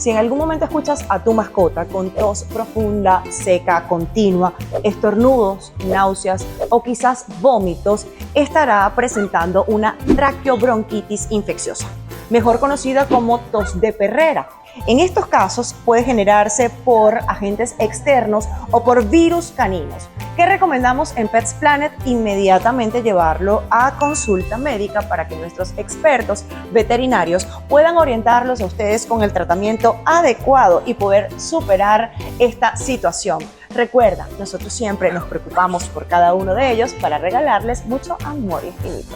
Si en algún momento escuchas a tu mascota con tos profunda, seca, continua, estornudos, náuseas o quizás vómitos, estará presentando una traqueobronquitis infecciosa, mejor conocida como tos de perrera. En estos casos puede generarse por agentes externos o por virus caninos. ¿Qué recomendamos en Pets Planet? Inmediatamente llevarlo a consulta médica para que nuestros expertos veterinarios puedan orientarlos a ustedes con el tratamiento adecuado y poder superar esta situación. Recuerda, nosotros siempre nos preocupamos por cada uno de ellos para regalarles mucho amor infinito.